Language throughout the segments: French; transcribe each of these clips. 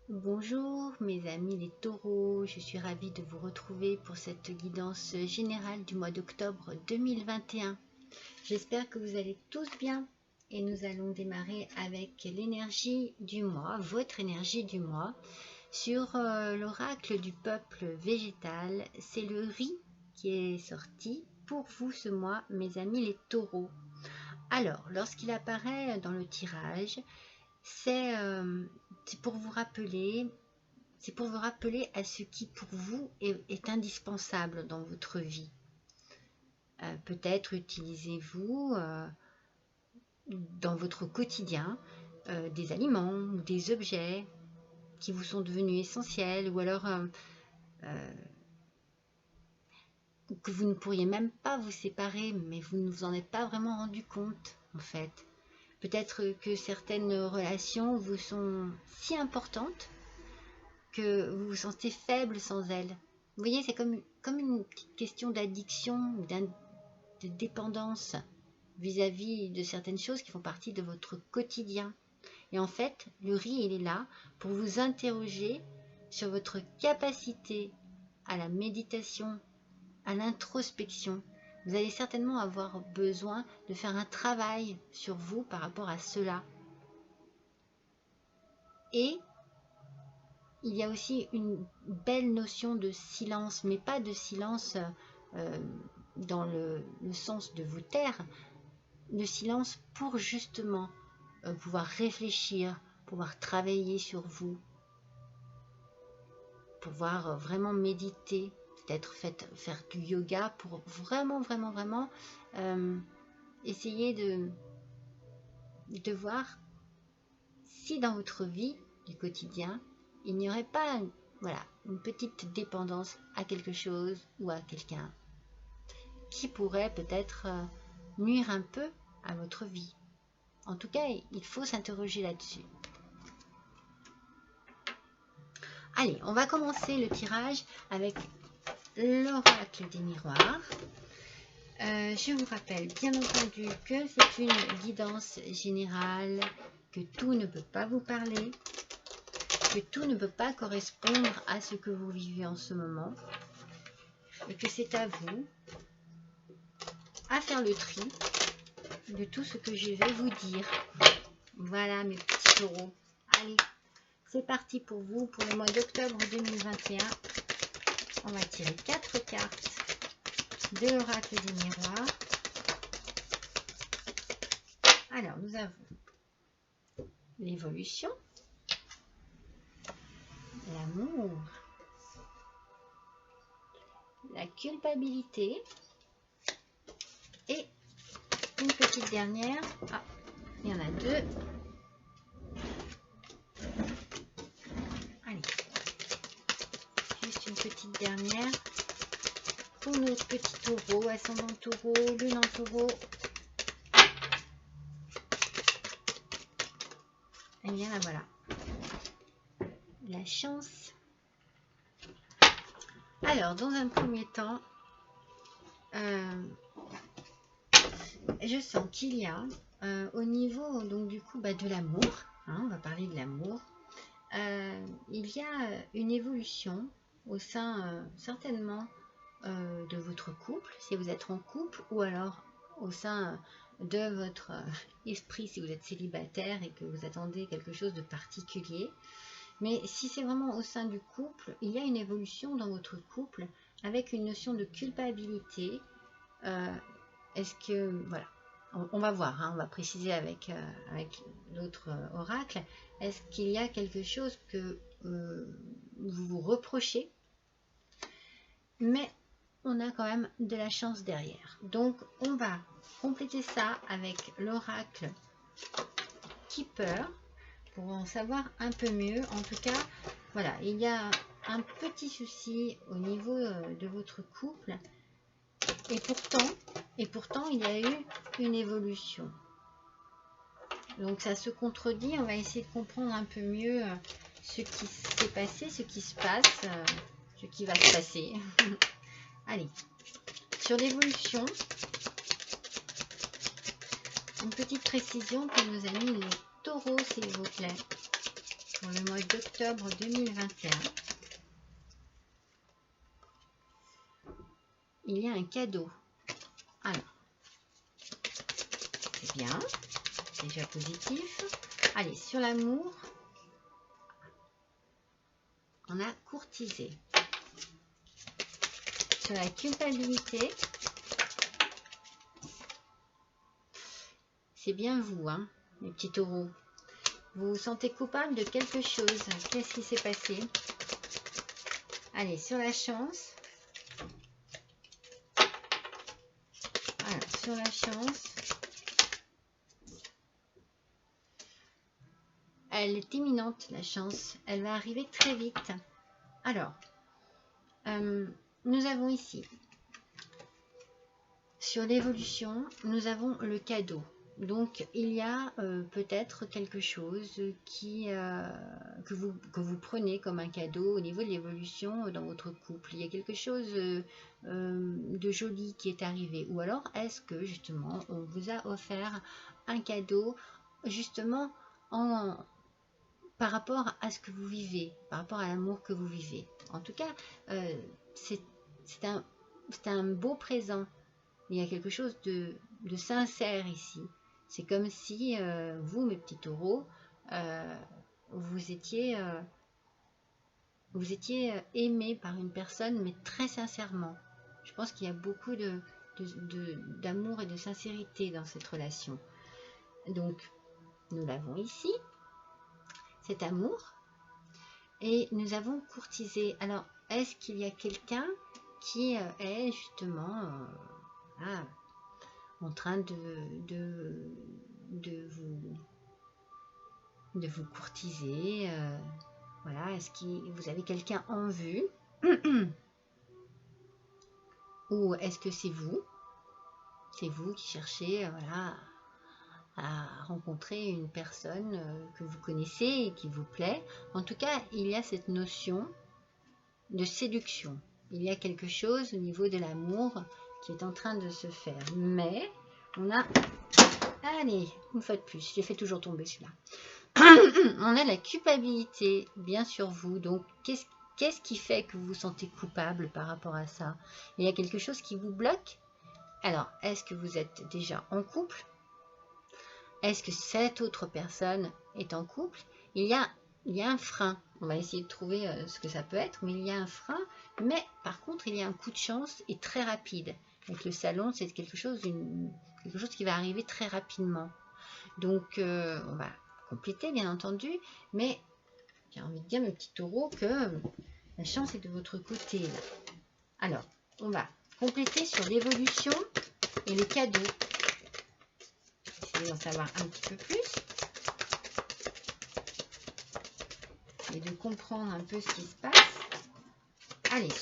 Bonjour mes amis les taureaux, je suis ravie de vous retrouver pour cette guidance générale du mois d'octobre 2021. J'espère que vous allez tous bien et nous allons démarrer avec l'énergie du mois, votre énergie du mois, sur l'oracle du peuple végétal. C'est le riz qui est sorti pour vous ce mois mes amis les taureaux. Alors, lorsqu'il apparaît dans le tirage, c'est pour vous rappeler à ce qui pour vous est indispensable dans votre vie. Peut-être utilisez-vous dans votre quotidien des aliments ou des objets qui vous sont devenus essentiels, ou alors que vous ne pourriez même pas vous séparer, mais vous ne vous en êtes pas vraiment rendu compte en fait. Peut-être que certaines relations vous sont si importantes que vous vous sentez faible sans elles. Vous voyez, c'est comme une petite question d'addiction, de dépendance vis-à-vis de certaines choses qui font partie de votre quotidien. Et en fait, le riz, il est là pour vous interroger sur votre capacité à la méditation, à l'introspection. Vous allez certainement avoir besoin de faire un travail sur vous par rapport à cela. Et il y a aussi une belle notion de silence, mais pas de silence dans le sens de vous taire, de silence pour justement pouvoir réfléchir, pouvoir travailler sur vous, pouvoir vraiment méditer, peut-être faire du yoga pour vraiment essayer de voir si dans votre vie du quotidien, il n'y aurait pas une petite dépendance à quelque chose ou à quelqu'un qui pourrait peut-être nuire un peu à votre vie. En tout cas, il faut s'interroger là-dessus. Allez, on va commencer le tirage avec l'oracle des miroirs. Je vous rappelle bien entendu que c'est une guidance générale, que tout ne peut pas vous parler, que tout ne peut pas correspondre à ce que vous vivez en ce moment, et que c'est à vous à faire le tri de tout ce que je vais vous dire. Voilà mes petits taureaux. Allez, c'est parti pour vous pour le mois d'octobre 2021. On va tirer 4 cartes de l'oracle des miroirs. Alors, nous avons l'évolution, l'amour, la culpabilité et une petite dernière. Ah, il y en a deux. Allez, juste une petite dernière pour nos petits taureaux, ascendant taureau, lune en taureau. Et bien là voilà, la chance. Alors dans un premier temps, je sens qu'il y a au niveau donc du coup de l'amour, hein, on va parler de l'amour, il y a une évolution au sein certainement de votre couple, si vous êtes en couple, ou alors au sein de votre esprit si vous êtes célibataire et que vous attendez quelque chose de particulier. Mais si c'est vraiment au sein du couple, il y a une évolution dans votre couple avec une notion de culpabilité. Est-ce que, voilà, on va voir, hein, on va préciser avec l'autre oracle. Est-ce qu'il y a quelque chose que vous vous reprochez, mais on a quand même de la chance derrière. Donc on va compléter ça avec l'oracle Keeper pour en savoir un peu mieux. En tout cas, voilà, il y a un petit souci au niveau de votre couple, et pourtant il y a eu une évolution. Donc ça se contredit, on va essayer de comprendre un peu mieux ce qui s'est passé, ce qui se passe, ce qui va se passer. Allez, sur l'évolution, une petite précision pour nos amis les taureaux, s'il vous plaît. pour le mois d'octobre 2021. Il y a un cadeau. Alors, c'est bien, déjà positif. Allez, sur l'amour, on a courtisé. Sur la culpabilité, c'est bien vous, hein, les petits taureaux. Vous vous sentez coupable de quelque chose. Qu'est-ce qui s'est passé? Allez, sur la chance. Alors, sur la chance, elle est imminente, la chance. Elle va arriver très vite. Alors, nous avons ici, sur l'évolution, nous avons le cadeau. Donc, il y a peut-être quelque chose que vous prenez comme un cadeau au niveau de l'évolution dans votre couple. Il y a quelque chose de joli qui est arrivé. Ou alors, est-ce que justement, on vous a offert un cadeau justement par rapport à ce que vous vivez, par rapport à l'amour que vous vivez. En tout cas, c'est un beau présent. Il y a quelque chose de sincère ici. C'est comme si vous, mes petits taureaux, vous étiez aimé par une personne, mais très sincèrement. Je pense qu'il y a beaucoup d'amour et de sincérité dans cette relation. Donc, nous l'avons ici, cet amour, et nous avons courtisé. Alors, est-ce qu'il y a quelqu'un qui est justement en train de vous courtiser, voilà, est-ce que vous avez quelqu'un en vue ou est-ce que c'est vous qui cherchez voilà, à rencontrer une personne que vous connaissez et qui vous plaît? En tout cas, il y a cette notion de séduction, il y a quelque chose au niveau de l'amour qui est en train de se faire, mais on a, allez, une fois de plus, j'ai fait toujours tomber celui-là. On a la culpabilité bien sur vous. Donc qu'est-ce qui fait que vous vous sentez coupable par rapport à ça? Il y a quelque chose qui vous bloque? Alors, est-ce que vous êtes déjà en couple? Est-ce que cette autre personne est en couple? Il y a un frein. On va essayer de trouver ce que ça peut être, mais il y a un frein. Mais par contre, il y a un coup de chance et très rapide. Avec le salon, c'est quelque chose qui va arriver très rapidement. Donc, on va compléter, bien entendu, mais j'ai envie de dire, mes petits taureaux, que la chance est de votre côté. Là. Alors, on va compléter sur l'évolution et les cadeaux. Essayez d'en savoir un petit peu plus. Et de comprendre un peu ce qui se passe. Allez,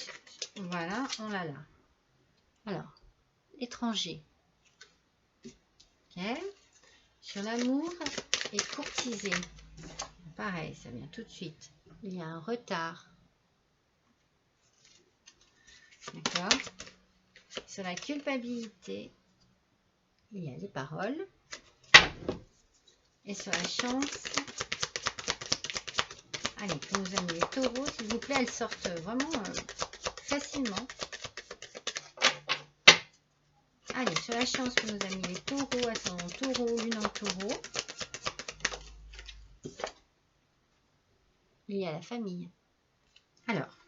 voilà, on l'a là. Alors, étranger. Ok. Sur l'amour et courtisé. Pareil, ça vient tout de suite. Il y a un retard. D'accord. Sur la culpabilité, il y a les paroles. Et sur la chance, allez, pour nos amis les taureaux, s'il vous plaît, elles sortent vraiment facilement. Allez, sur la chance pour nos amis les taureaux, ascendant taureau, lune en taureau. Il y a la famille. Alors,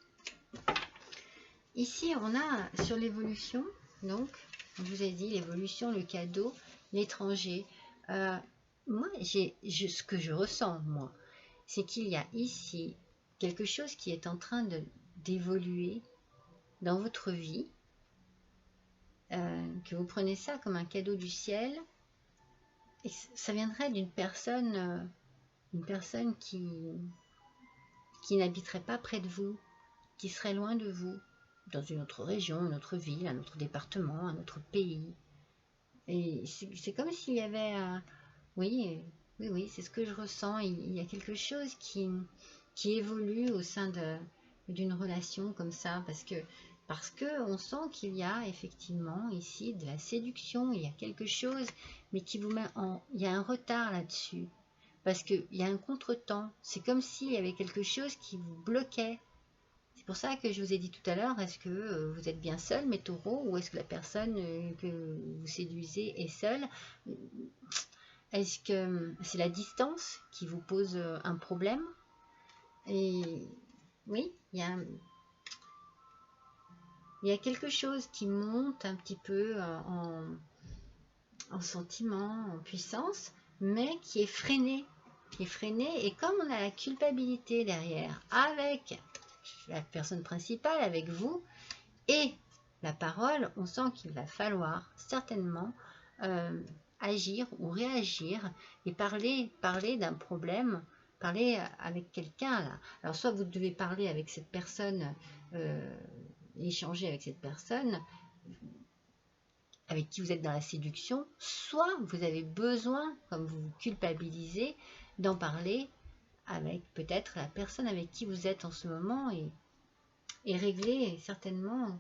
ici, on a sur l'évolution, donc, je vous ai dit, l'évolution, le cadeau, l'étranger. Moi, ce que je ressens, moi, c'est qu'il y a ici quelque chose qui est en train d'évoluer dans votre vie, que vous prenez ça comme un cadeau du ciel, et ça viendrait d'une personne, qui n'habiterait pas près de vous, qui serait loin de vous, dans une autre région, une autre ville, un autre département, un autre pays. Et c'est comme s'il y avait oui, c'est ce que je ressens. Il y a quelque chose qui évolue au sein d'une relation comme ça, parce que on sent qu'il y a effectivement ici de la séduction, il y a quelque chose, mais qui vous met il y a un retard là-dessus, parce qu'il y a un contretemps. C'est comme s'il y avait quelque chose qui vous bloquait. C'est pour ça que je vous ai dit tout à l'heure, est-ce que vous êtes bien seul, mes taureaux, ou est-ce que la personne que vous séduisez est seule? Est-ce que c'est la distance qui vous pose un problème? Et oui, il y a quelque chose qui monte un petit peu en sentiment, en puissance, mais qui est freiné. Et comme on a la culpabilité derrière, avec la personne principale, avec vous, et la parole, on sent qu'il va falloir certainement agir ou réagir et parler d'un problème, parler avec quelqu'un là. Alors soit vous devez parler avec cette personne, échanger avec cette personne avec qui vous êtes dans la séduction, soit vous avez besoin, comme vous vous culpabilisez, d'en parler avec peut-être la personne avec qui vous êtes en ce moment et régler certainement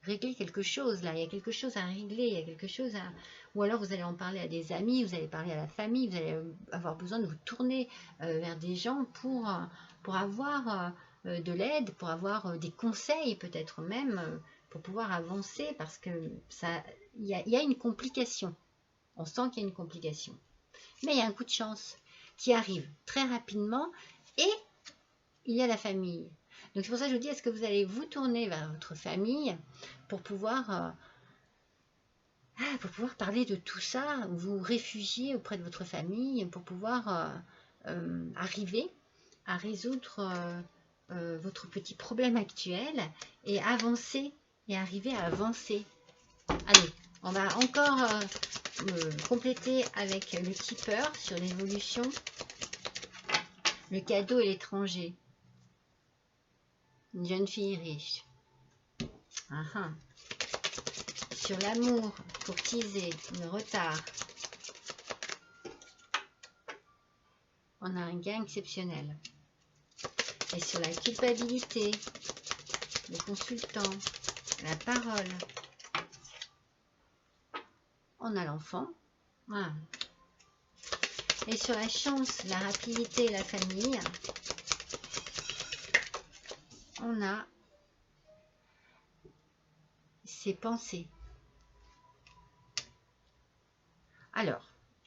quelque chose là, il y a quelque chose à régler, il y a quelque chose à... Ou alors vous allez en parler à des amis, vous allez parler à la famille, vous allez avoir besoin de vous tourner vers des gens pour avoir de l'aide, pour avoir des conseils peut-être même, pour pouvoir avancer, parce que ça, il y a une complication. On sent qu'il y a une complication. Mais il y a un coup de chance qui arrive très rapidement et il y a la famille. Donc c'est pour ça que je vous dis, est-ce que vous allez vous tourner vers votre famille pour pouvoir parler de tout ça, vous réfugier auprès de votre famille pour pouvoir arriver à résoudre votre petit problème actuel et avancer et arriver à avancer. Allez, on va encore compléter avec le keeper sur l'évolution, le cadeau et l'étranger. Une jeune fille riche. Sur l'amour, pour teaser, le retard. On a un gain exceptionnel. Et sur la culpabilité, le consultant, la parole, on a l'enfant. Voilà. Et sur la chance, la rapidité et la famille, on a ses pensées. Alors,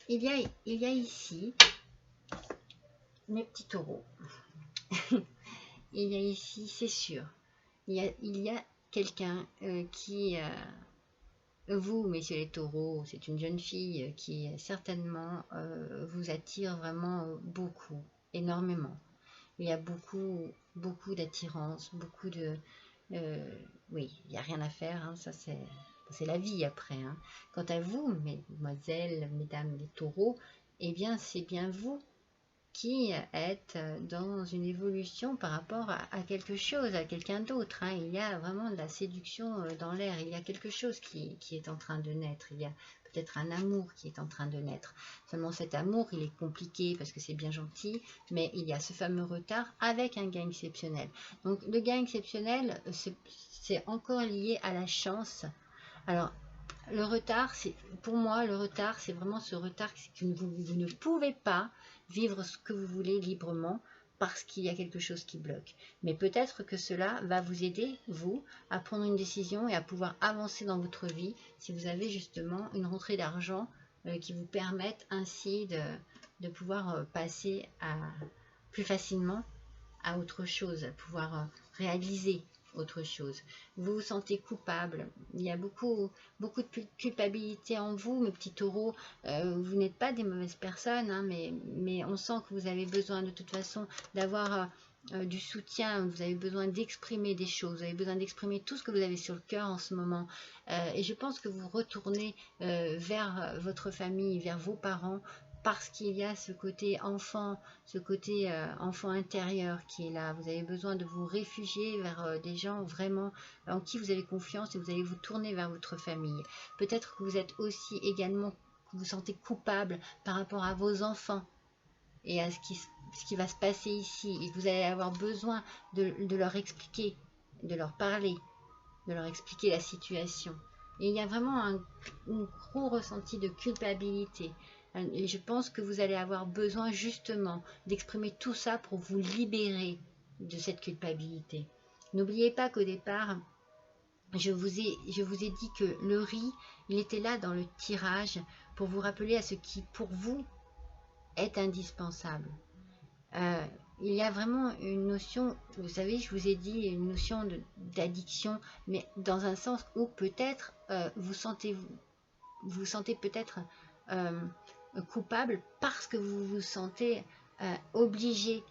il y a ici mes petits taureaux. Il y a ici, c'est sûr, il y a quelqu'un qui... vous, messieurs les taureaux, c'est une jeune fille qui certainement vous attire vraiment beaucoup, énormément. Il y a beaucoup d'attirance, beaucoup de... oui, il n'y a rien à faire, hein, ça c'est la vie après. Hein. Quant à vous, mesdemoiselles, mesdames les taureaux, eh bien c'est bien vous qui êtes dans une évolution par rapport à quelque chose, à quelqu'un d'autre. Hein. Il y a vraiment de la séduction dans l'air, il y a quelque chose qui est en train de naître, il y a peut-être un amour qui est en train de naître. Seulement cet amour, il est compliqué parce que c'est bien gentil, mais il y a ce fameux retard avec un gain exceptionnel. Donc le gain exceptionnel, c'est encore lié à la chance. Alors, le retard, pour moi, le retard, c'est vraiment ce retard que vous ne pouvez pas vivre ce que vous voulez librement parce qu'il y a quelque chose qui bloque. Mais peut-être que cela va vous aider, vous, à prendre une décision et à pouvoir avancer dans votre vie si vous avez justement une rentrée d'argent qui vous permette ainsi de pouvoir passer plus facilement à autre chose, à pouvoir réaliser autre chose. Vous vous sentez coupable. Il y a beaucoup de culpabilité en vous, mes petits taureaux. Vous n'êtes pas des mauvaises personnes, hein, mais on sent que vous avez besoin de toute façon d'avoir du soutien. Vous avez besoin d'exprimer des choses. Vous avez besoin d'exprimer tout ce que vous avez sur le cœur en ce moment. Et je pense que vous retournez vers votre famille, vers vos parents, parce qu'il y a ce côté enfant, enfant intérieur qui est là. Vous avez besoin de vous réfugier vers des gens vraiment en qui vous avez confiance et vous allez vous tourner vers votre famille. Peut-être que vous êtes aussi également, vous vous sentez coupable par rapport à vos enfants et à ce qui va se passer ici. Et vous allez avoir besoin de leur expliquer, de leur parler, de leur expliquer la situation. Et il y a vraiment un gros ressenti de culpabilité. Et je pense que vous allez avoir besoin justement d'exprimer tout ça pour vous libérer de cette culpabilité. N'oubliez pas qu'au départ, je vous ai dit que le riz, il était là dans le tirage pour vous rappeler à ce qui, pour vous, est indispensable. Il y a vraiment une notion, vous savez, je vous ai dit, une notion d'addiction, mais dans un sens où peut-être vous sentez peut-être coupable parce que vous vous sentez obligé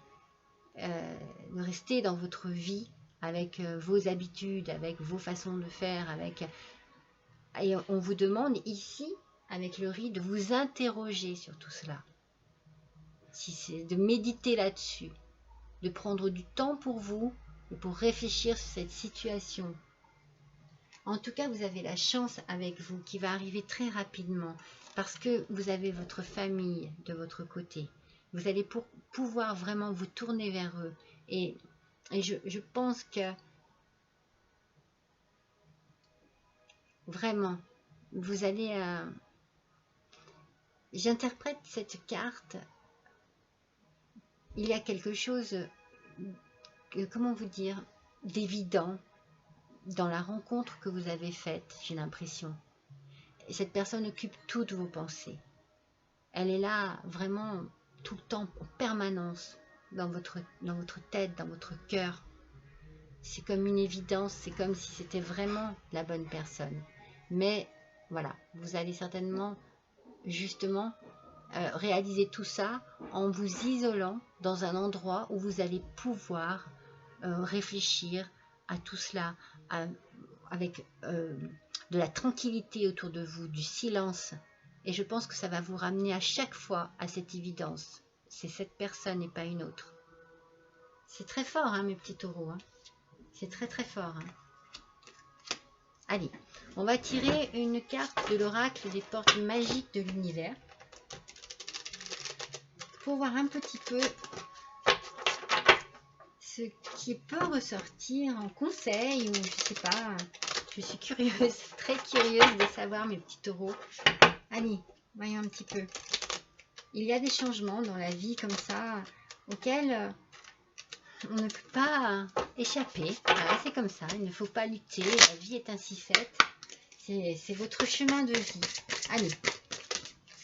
de rester dans votre vie avec vos habitudes, avec vos façons de faire, et on vous demande ici, avec le riz, de vous interroger sur tout cela. Si c'est de méditer là-dessus, de prendre du temps pour vous et pour réfléchir sur cette situation. En tout cas, vous avez la chance avec vous qui va arriver très rapidement parce que vous avez votre famille de votre côté. Vous allez pouvoir vraiment vous tourner vers eux. Et je pense que vraiment, vous allez... J'interprète cette carte. Il y a quelque chose, comment vous dire, d'évident dans la rencontre que vous avez faite, j'ai l'impression. Cette personne occupe toutes vos pensées. Elle est là vraiment tout le temps, en permanence, dans votre tête, dans votre cœur. C'est comme une évidence, c'est comme si c'était vraiment la bonne personne. Mais voilà, vous allez certainement, justement, réaliser tout ça en vous isolant dans un endroit où vous allez pouvoir réfléchir à tout cela, avec de la tranquillité autour de vous, du silence. Et je pense que ça va vous ramener à chaque fois à cette évidence. C'est cette personne et pas une autre. C'est très fort, hein, mes petits taureaux. Hein. C'est très très fort. Hein. Allez, on va tirer une carte de l'oracle des portes magiques de l'univers. Pour voir un petit peu ce qui peut ressortir en conseil ou je sais pas. Je suis curieuse, très curieuse de savoir, mes petits taureaux. Allez, voyons un petit peu. Il y a des changements dans la vie comme ça auxquels on ne peut pas échapper. Voilà, c'est comme ça, il ne faut pas lutter. La vie est ainsi faite. C'est votre chemin de vie. Allez.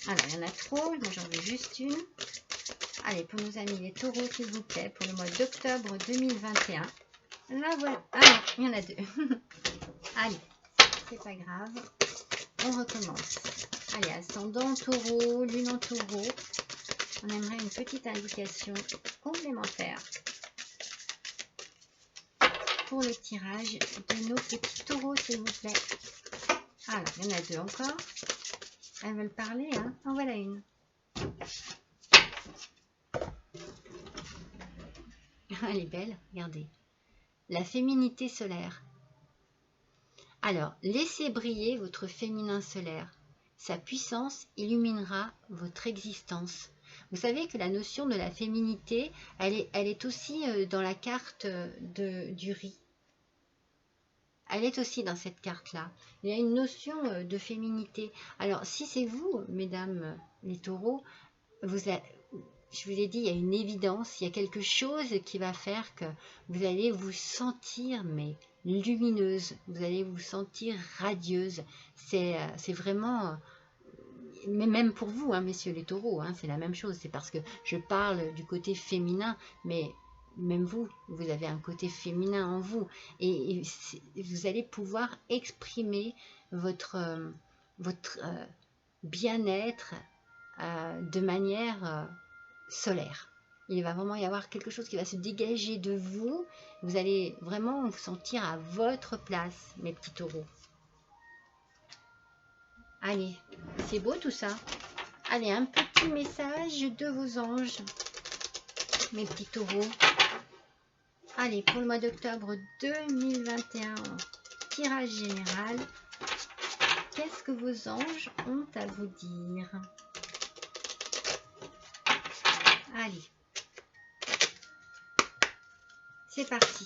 Alors, il y en a trop. Moi, j'en veux juste une. Allez, pour nos amis les taureaux, s'il vous plaît, pour le mois d'octobre 2021. Là, voilà. Ah non, il y en a deux. Allez, c'est pas grave. On recommence. Allez, ascendant taureau, lune en taureau. On aimerait une petite indication complémentaire pour le tirage de nos petits taureaux, s'il vous plaît. Alors, il y en a deux encore. Elles veulent parler, hein. En voilà une. Elle est belle, regardez. La féminité solaire. Alors, laissez briller votre féminin solaire. Sa puissance illuminera votre existence. Vous savez que la notion de la féminité, elle est aussi dans la carte du riz. Elle est aussi dans cette carte-là. Il y a une notion de féminité. Alors, si c'est vous, mesdames les taureaux, je vous ai dit, il y a une évidence, il y a quelque chose qui va faire que vous allez vous sentir mais lumineuse, vous allez vous sentir radieuse. C'est vraiment, mais même pour vous, hein, messieurs les taureaux, hein, c'est la même chose. C'est parce que je parle du côté féminin, mais même vous, vous avez un côté féminin en vous. Et vous allez pouvoir exprimer votre bien-être de manière... solaire. Il va vraiment y avoir quelque chose qui va se dégager de vous. Vous allez vraiment vous sentir à votre place, mes petits taureaux. Allez, c'est beau tout ça. Allez, un petit message de vos anges, mes petits taureaux. Allez, pour le mois d'octobre 2021, tirage général. Qu'est-ce que vos anges ont à vous dire ? Allez, c'est parti.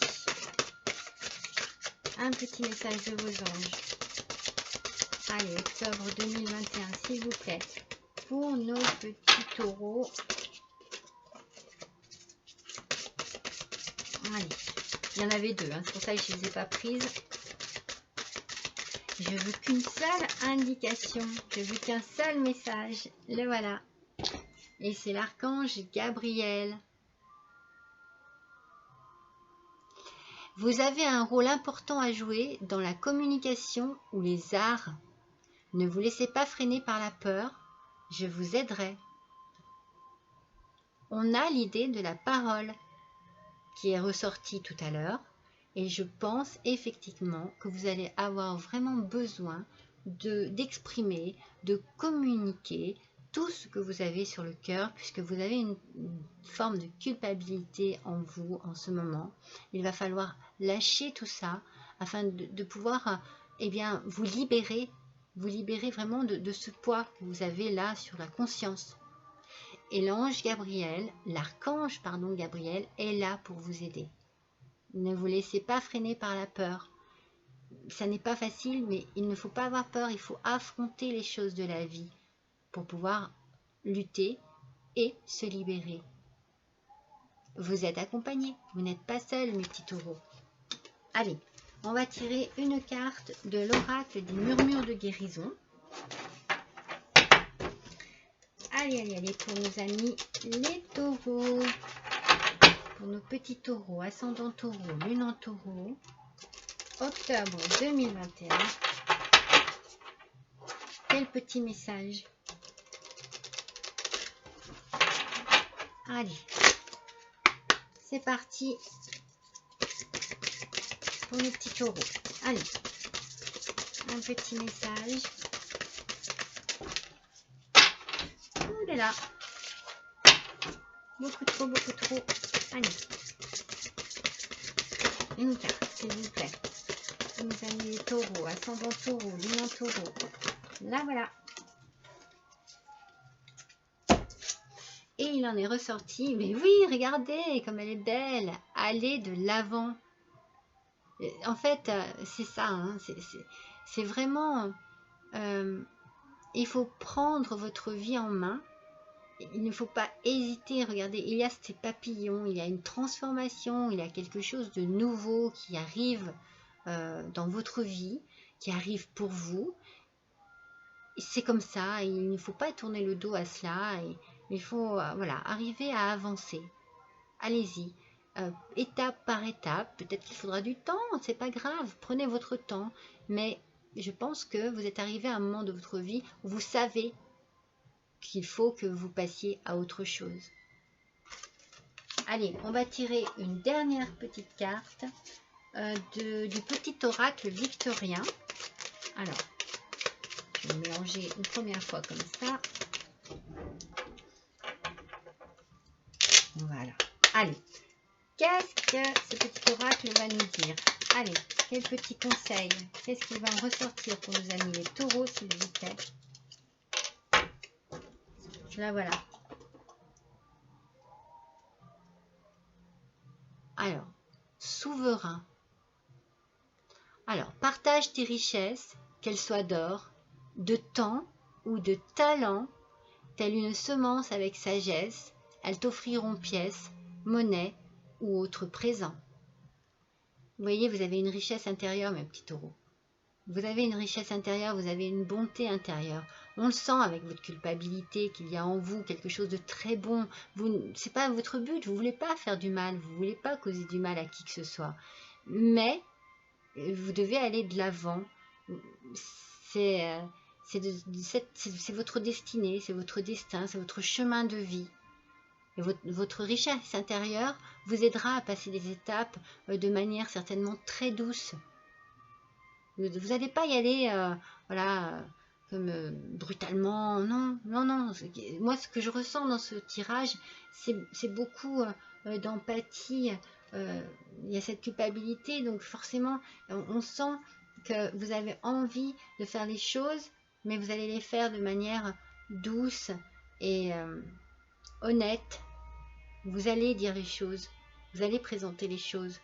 Un petit message de vos anges. Allez, octobre 2021, s'il vous plaît. pour nos petits taureaux. Allez, il y en avait deux, hein, c'est pour ça que je ne les ai pas prises. Je veux qu'une seule indication, je veux qu'un seul message. Le voilà. Et c'est l'archange Gabriel. Vous avez un rôle important à jouer dans la communication ou les arts. Ne vous laissez pas freiner par la peur, je vous aiderai. On a l'idée de la parole qui est ressortie tout à l'heure et je pense effectivement que vous allez avoir vraiment besoin d'exprimer, de communiquer tout ce que vous avez sur le cœur puisque vous avez une forme de culpabilité en vous en ce moment. Il va falloir lâcher tout ça afin de pouvoir vous libérer vraiment de ce poids que vous avez là sur la conscience. Et l'ange Gabriel, l'archange Gabriel est là pour vous aider. Ne vous laissez pas freiner par la peur. Ça n'est pas facile, mais il ne faut pas avoir peur, il faut affronter les choses de la vie pour pouvoir lutter et se libérer. Vous êtes accompagné, vous n'êtes pas seul mes petits taureaux. Allez, on va tirer une carte de l'oracle des murmures de guérison. Allez, pour nos amis les taureaux. Pour nos petits taureaux, ascendant taureau, lune en taureau. Octobre 2021. Quel petit message. Allez, c'est parti pour nos petits taureaux. Allez, un petit message. Oh là là, beaucoup trop. Allez, une carte, s'il vous plaît. Nos amis les taureaux, ascendant taureau, lune en taureau. Là, voilà. Et il en est ressorti. Mais oui, regardez comme elle est belle. Allez de l'avant. En fait, c'est ça. Hein, c'est vraiment... il faut prendre votre vie en main. Il ne faut pas hésiter. Regardez, il y a ces papillons. Il y a une transformation. Il y a quelque chose de nouveau qui arrive dans votre vie. Qui arrive pour vous. C'est comme ça. Il ne faut pas tourner le dos à cela. Et il faut arriver à avancer. Allez-y, étape par étape. Peut-être qu'il faudra du temps, c'est pas grave. Prenez votre temps. Mais je pense que vous êtes arrivé à un moment de votre vie où vous savez qu'il faut que vous passiez à autre chose. Allez, on va tirer une dernière petite carte du petit oracle victorien. Alors, je vais mélanger une première fois comme ça. Voilà. Allez, qu'est-ce que ce petit oracle va nous dire? Allez, quel petit conseil? Qu'est-ce qui va en ressortir pour nos amis les taureaux, s'il vous plaît? Là, voilà. Alors, souverain. Alors, partage tes richesses, qu'elles soient d'or, de temps ou de talent, telle une semence avec sagesse. Elles t'offriront pièces, monnaie ou autres présents. Vous voyez, vous avez une richesse intérieure, mes petits taureaux. Vous avez une richesse intérieure, vous avez une bonté intérieure. On le sent avec votre culpabilité qu'il y a en vous quelque chose de très bon. Ce n'est pas votre but, vous ne voulez pas faire du mal, vous ne voulez pas causer du mal à qui que ce soit. Mais vous devez aller de l'avant. C'est votre destinée, c'est votre destin, c'est votre chemin de vie. Et votre richesse intérieure vous aidera à passer des étapes de manière certainement très douce. Vous n'allez pas y aller comme brutalement. Non. Moi, ce que je ressens dans ce tirage, c'est beaucoup d'empathie. Il y a cette culpabilité, donc forcément, on sent que vous avez envie de faire les choses, mais vous allez les faire de manière douce et honnête. Vous allez dire les choses, vous allez présenter les choses.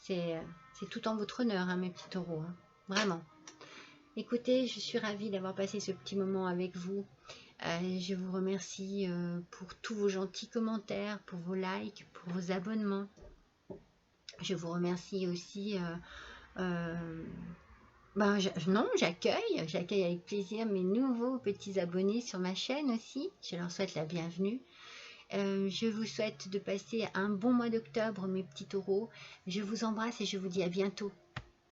C'est tout en votre honneur, hein, mes petits taureaux, hein, vraiment. Écoutez, je suis ravie d'avoir passé ce petit moment avec vous. Je vous remercie pour tous vos gentils commentaires, pour vos likes, pour vos abonnements. Je vous remercie aussi. J'accueille avec plaisir mes nouveaux petits abonnés sur ma chaîne aussi. Je leur souhaite la bienvenue. Je vous souhaite de passer un bon mois d'octobre, mes petits taureaux. Je vous embrasse et je vous dis à bientôt.